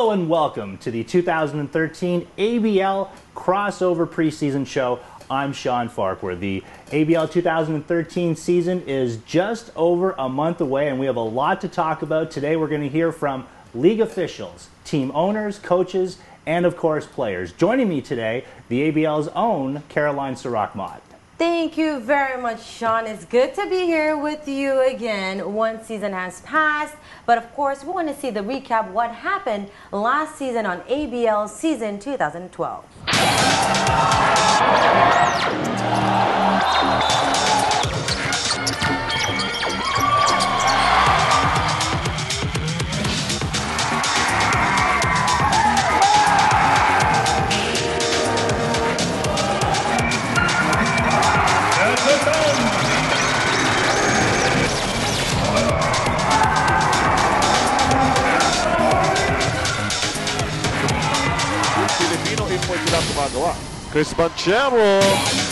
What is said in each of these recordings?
Hello and welcome to the 2013 ABL Crossover Preseason Show. I'm Sean Farquhar. The ABL 2013 season is just over a month away and we have a lot to talk about. Today we're going to hear from league officials, team owners, coaches, and of course players. Joining me today, the ABL's own Caroline Sarakmat. Thank you very much, Sean. It's good to be here with you again. One season has passed, but of course we want to see the recap what happened last season on ABL season 2012. Chris Banchero.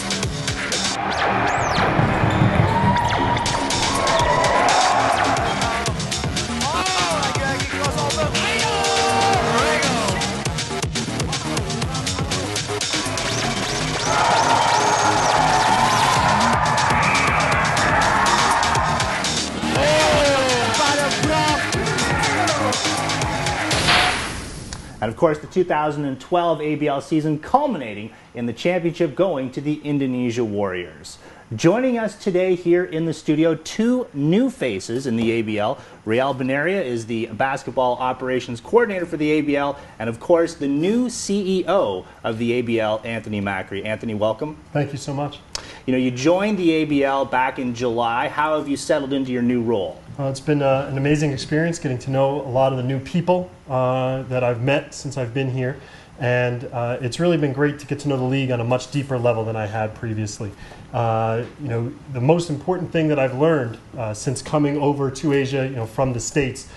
And of course, the 2012 ABL season culminating in the championship going to the Indonesia Warriors. Joining us today here in the studio, two new faces in the ABL. Riel Banaria is the basketball operations coordinator for the ABL, and of course, the new CEO of the ABL, Anthony Macri. Anthony, welcome. Thank you so much. You know, you joined the ABL back in July. How have you settled into your new role? It's been an amazing experience getting to know a lot of the new people that I've met since I've been here. And it's really been great to get to know the league on a much deeper level than I had previously. You know, the most important thing that I've learned since coming over to Asia, you know, from the States,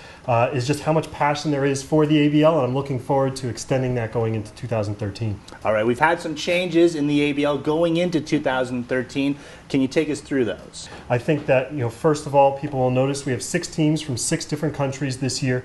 is just how much passion there is for the ABL, and I'm looking forward to extending that going into 2013. All right, we've had some changes in the ABL going into 2013. Can you take us through those? I think that, you know, first of all, people will notice we have 6 teams from 6 different countries this year,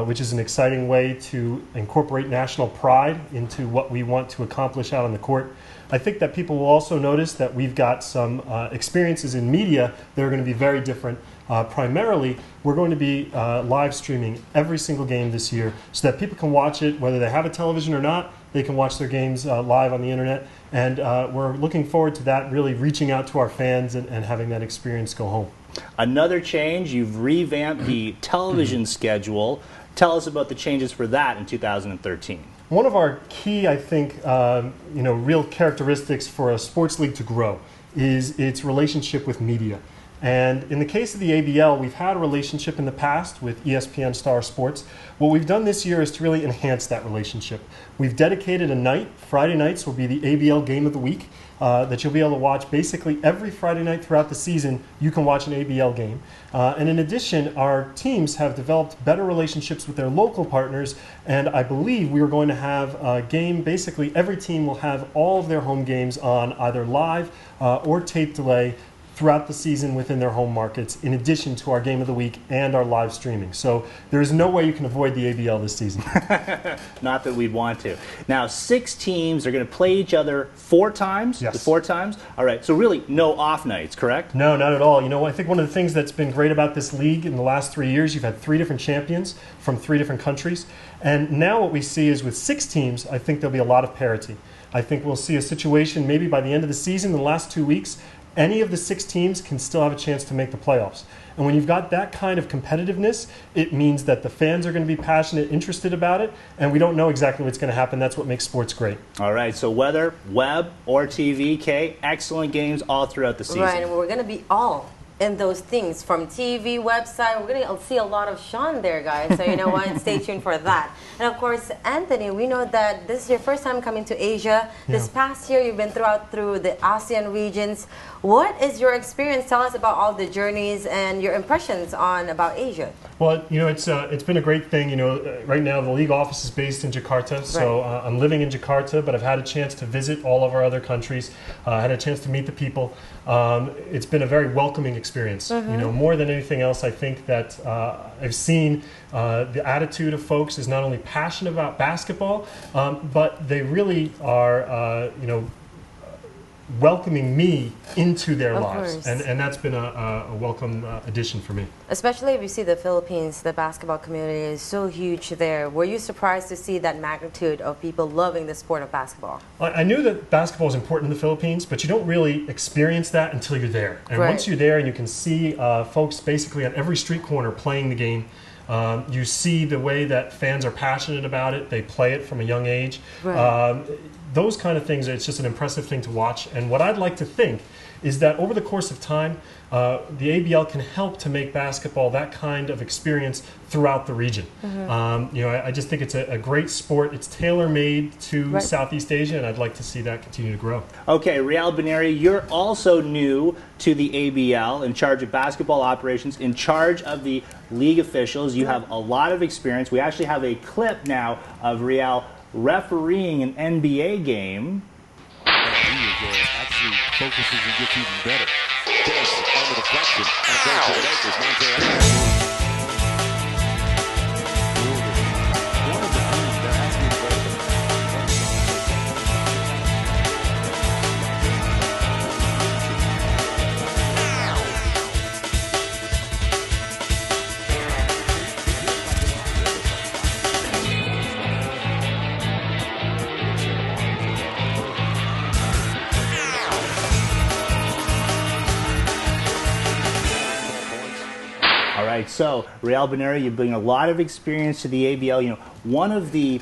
which is an exciting way to incorporate national pride into what we want to accomplish out on the court. I think that people will also notice that we've got some experiences in media that are going to be very different. Primarily, we're going to be live streaming every single game this year so that people can watch it, whether they have a television or not. They can watch their games live on the internet, and we're looking forward to that, really reaching out to our fans and having that experience go home. Another change, you've revamped the television schedule. Tell us about the changes for that in 2013. One of our key, I think, you know, real characteristics for a sports league to grow is its relationship with media. And in the case of the ABL, we've had a relationship in the past with ESPN Star Sports. What we've done this year is to really enhance that relationship. We've dedicated a night, Friday nights will be the ABL Game of the Week, that you'll be able to watch basically every Friday night throughout the season. You can watch an ABL game. And in addition, our teams have developed better relationships with their local partners, and I believe we are going to have a game, basically every team will have all of their home games on either live or tape delay throughout the season within their home markets, in addition to our Game of the Week and our live streaming. So there is no way you can avoid the ABL this season. Not that we'd want to. Now, 6 teams are going to play each other 4 times? Yes. 4 times? All right, so really no off nights, correct? No, not at all. You know, I think one of the things that's been great about this league in the last 3 years, you've had 3 different champions from 3 different countries. And now what we see is with 6 teams, I think there'll be a lot of parity. I think we'll see a situation maybe by the end of the season, in the last 2 weeks, any of the 6 teams can still have a chance to make the playoffs. And when you've got that kind of competitiveness, it means that the fans are going to be passionate, interested about it, and we don't know exactly what's going to happen. That's what makes sports great. All right, so whether web or TV, Kay, excellent games all throughout the season. Right, and we're going to be all in those things from TV, website. We're going to see a lot of Sean there, guys. So you know what? Stay tuned for that. And of course, Anthony, we know that this is your first time coming to Asia. This past year, you've been through the ASEAN regions. What is your experience? Tell us about all the journeys and your impressions about Asia. Well, it's been a great thing. Right now the league office is based in Jakarta, so I'm living in Jakarta, but I've had a chance to visit all of our other countries. I had a chance to meet the people. It's been a very welcoming experience. More than anything else, I think that I've seen the attitude of folks is not only passionate about basketball, but they really are, welcoming me into their lives, and that's been a welcome addition for me. Especially if you see the Philippines, the basketball community is so huge there. Were you surprised to see that magnitude of people loving the sport of basketball? I knew that basketball is important in the Philippines, but you don't really experience that until you're there. And once you're there and you can see folks basically on every street corner playing the game, you see the way that fans are passionate about it. They play it from a young age. Those kind of things, it's just an impressive thing to watch. And what I'd like to think is that over the course of time, the ABL can help to make basketball that kind of experience throughout the region. I just think it's a great sport. It's tailor-made to Southeast Asia, and I'd like to see that continue to grow. Okay, Riel Banaria, you're also new to the ABL, in charge of basketball operations, in charge of the league officials. You have a lot of experience. We actually have a clip now of Riel refereeing an NBA game. Actually focuses and gets even better. This on the deflection. And it goes to the Lakers. Monte one of the things they're asking for. All right, so Riel Banaria, you bring a lot of experience to the ABL. One of the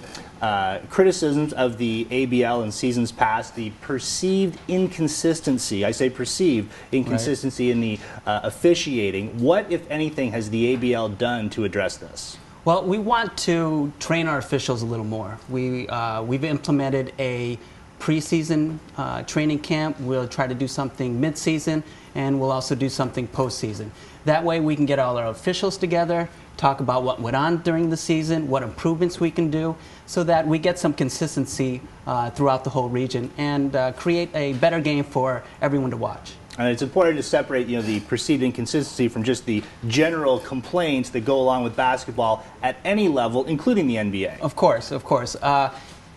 criticisms of the ABL in seasons past, the perceived inconsistency, I say perceived inconsistency in the officiating. What, if anything, has the ABL done to address this? Well, we want to train our officials a little more. We've implemented a preseason training camp. We'll try to do something mid-season, and we'll also do something postseason. That way we can get all our officials together, talk about what went on during the season, what improvements we can do, so that we get some consistency throughout the whole region and create a better game for everyone to watch. And it's important to separate, the perceived inconsistency from just the general complaints that go along with basketball at any level, including the NBA. Of course, of course.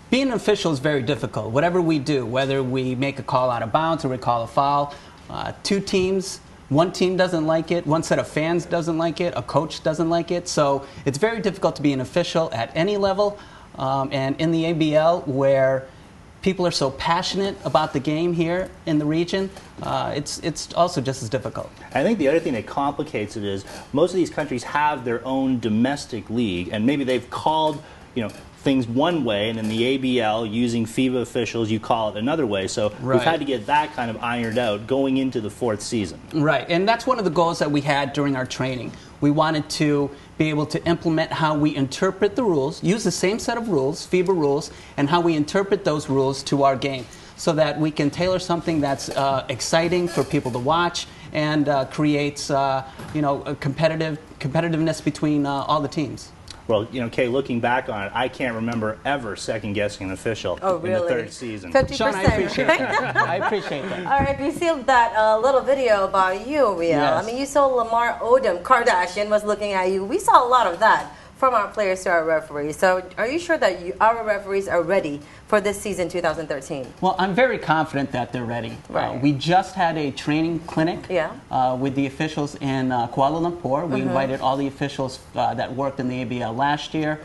Being an official is very difficult. Whatever we do, whether we make a call out of bounds or we call a foul, two teams, one team doesn't like it, one set of fans doesn't like it, a coach doesn't like it. So it's very difficult to be an official at any level. And in the ABL, where people are so passionate about the game here in the region, it's also just as difficult. I think the other thing that complicates it is most of these countries have their own domestic league, and maybe they've called, things one way, and in the ABL, using FIBA officials, you call it another way. So we've had to get that kind of ironed out going into the fourth season. Right, and that's one of the goals that we had during our training. We wanted to be able to implement how we interpret the rules, use the same set of rules, FIBA rules, and how we interpret those rules to our game, so that we can tailor something that's exciting for people to watch and creates, a competitiveness between all the teams. Well, Kay, looking back on it, I can't remember ever second-guessing an official in the third season. 50%. Sean, I appreciate that. I appreciate that. All right, we see that little video about you, Riel. Yes. I mean, you saw Lamar Odom, Kardashian, was looking at you. We saw a lot of that from our players to our referees. So are you sure that our referees are ready for this season 2013? Well, I'm very confident that they're ready. Right. We just had a training clinic with the officials in Kuala Lumpur. We invited all the officials that worked in the ABL last year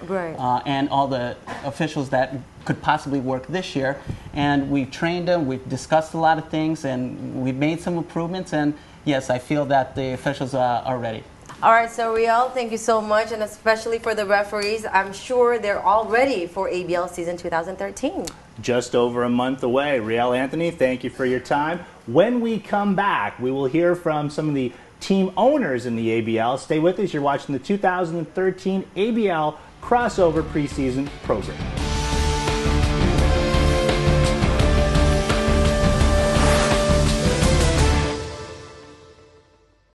and all the officials that could possibly work this year. And we've trained them, we've discussed a lot of things, and we've made some improvements. And yes, I feel that the officials are ready. All right, so Riel, thank you so much, and especially for the referees. I'm sure they're all ready for ABL season 2013. Just over a month away. Riel Anthony, thank you for your time. When we come back, we will hear from some of the team owners in the ABL. Stay with us. You're watching the 2013 ABL Crossover Preseason Program.